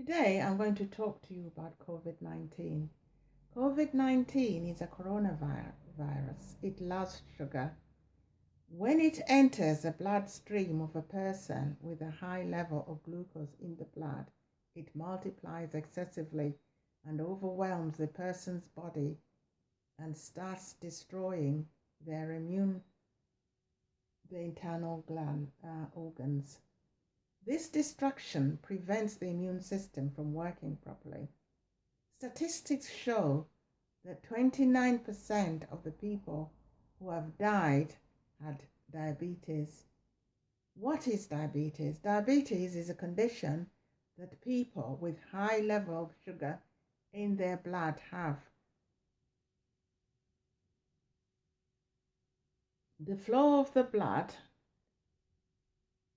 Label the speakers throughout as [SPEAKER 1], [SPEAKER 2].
[SPEAKER 1] Today, I'm going to talk to you about COVID 19. COVID 19 is a coronavirus. It loves sugar. When it enters the bloodstream of a person with a high level of glucose in the blood, it multiplies excessively and overwhelms the person's body and starts destroying their the internal organs. This destruction prevents the immune system from working properly. Statistics show that 29% of the people who have died had diabetes. What is diabetes? Diabetes is a condition that people with high level of sugar in their blood have. The flow of the blood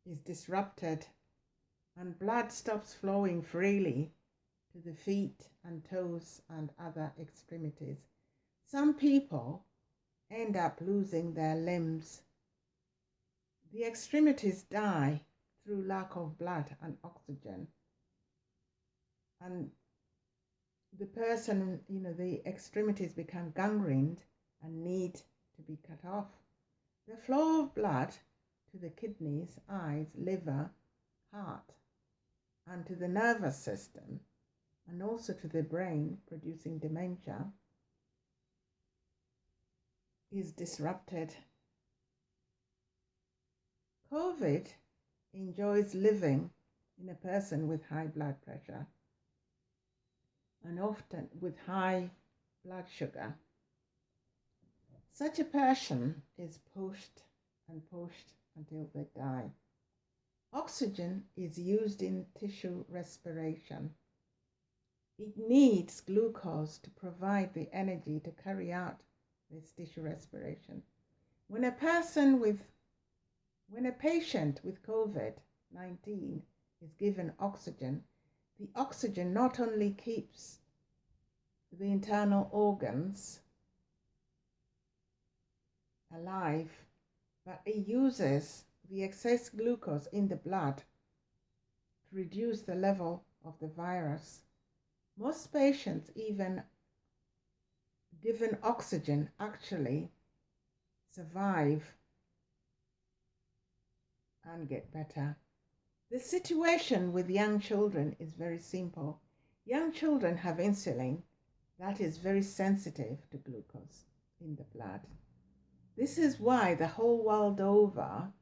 [SPEAKER 1] is disrupted and blood stops flowing freely to the feet and toes and other extremities. Some people end up losing their limbs. The extremities die through lack of blood and oxygen. And the person, the extremities become gangrened and need to be cut off. The flow of blood to the kidneys, eyes, liver, heart, and to the nervous system, and also to the brain, producing dementia, is disrupted. COVID enjoys living in a person with high blood pressure and often with high blood sugar. Such a person is pushed and pushed until they die. Oxygen is used in tissue respiration. It needs glucose to provide the energy to carry out this tissue respiration. When a patient with COVID-19 is given oxygen, the oxygen not only keeps the internal organs alive, but it uses the excess glucose in the blood to reduce the level of the virus. Most patients, even given oxygen, actually survive and get better. The situation with young children is very simple. Young children have insulin that is very sensitive to glucose in the blood. This is why the whole world over,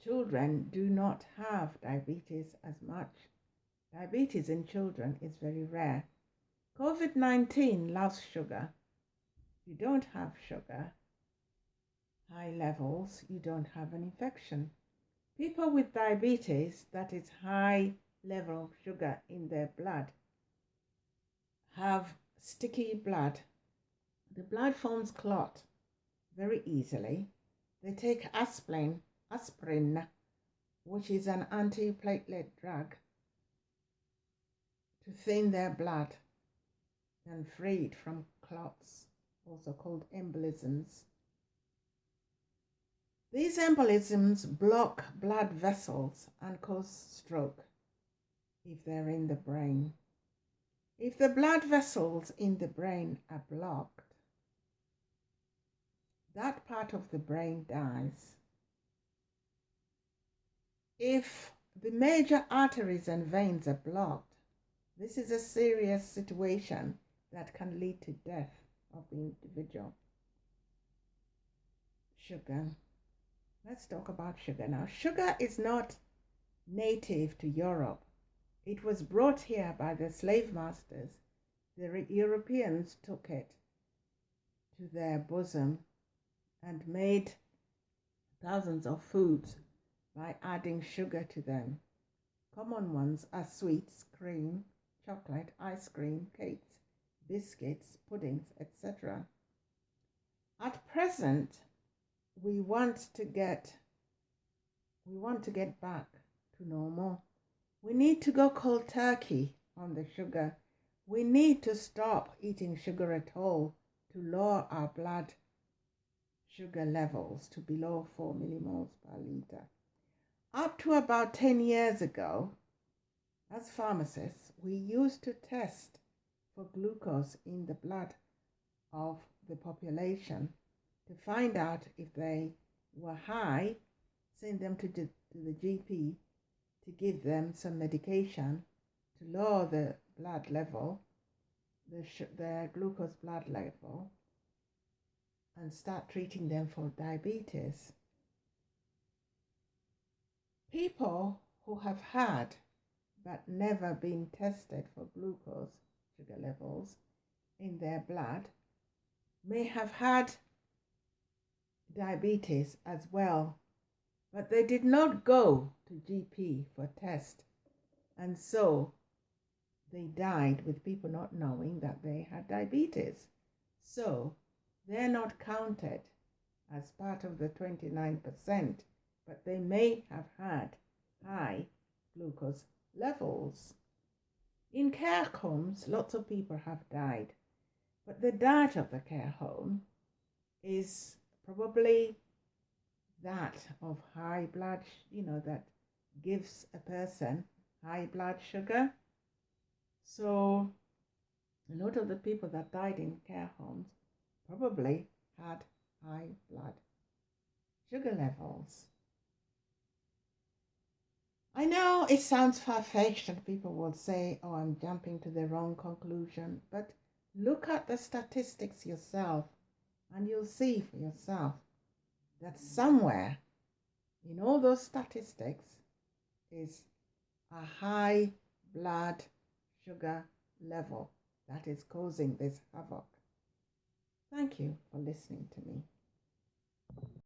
[SPEAKER 1] children do not have diabetes as much. Diabetes in children is very rare. COVID-19 loves sugar. You don't have sugar, high levels, you don't have an infection. People with diabetes, that is high level of sugar in their blood, have sticky blood. The blood forms clot very easily. They take aspirin, which is an antiplatelet drug, to thin their blood and free it from clots, also called embolisms. These embolisms block blood vessels and cause stroke if they're in the brain. If the blood vessels in the brain are blocked, that part of the brain dies. If the major arteries and veins are blocked, this is a serious situation that can lead to death of the individual. Sugar. Let's talk about sugar now. Sugar is not native to Europe. It was brought here by the slave masters. The Europeans took it to their bosom and made thousands of foods by adding sugar to them. Common ones are sweets, cream, chocolate, ice cream, cakes, biscuits, puddings, etc. At present, we want to get back to normal. We need to go cold turkey on the sugar. We need to stop eating sugar at all to lower our blood sugar levels to below 4 millimoles per liter. Up to about 10 years ago, As pharmacists, we used to test for glucose in the blood of the population to find out if they were high, send them to the GP to give them some medication to lower the blood level, the glucose blood level, and start treating them for diabetes. People who have had but never been tested for glucose sugar levels in their blood may have had diabetes as well, but they did not go to GP for test, and so they died with people not knowing that they had diabetes. So they're not counted as part of the 29%, but they may have had high glucose levels. In care homes, lots of people have died, but the diet of the care home is probably that of high blood, that gives a person high blood sugar. So a lot of the people that died in care homes probably had high blood sugar levels. I know it sounds far-fetched and people will say, oh, I'm jumping to the wrong conclusion, but look at the statistics yourself and you'll see for yourself that somewhere in all those statistics is a high blood sugar level that is causing this havoc. Thank you for listening to me.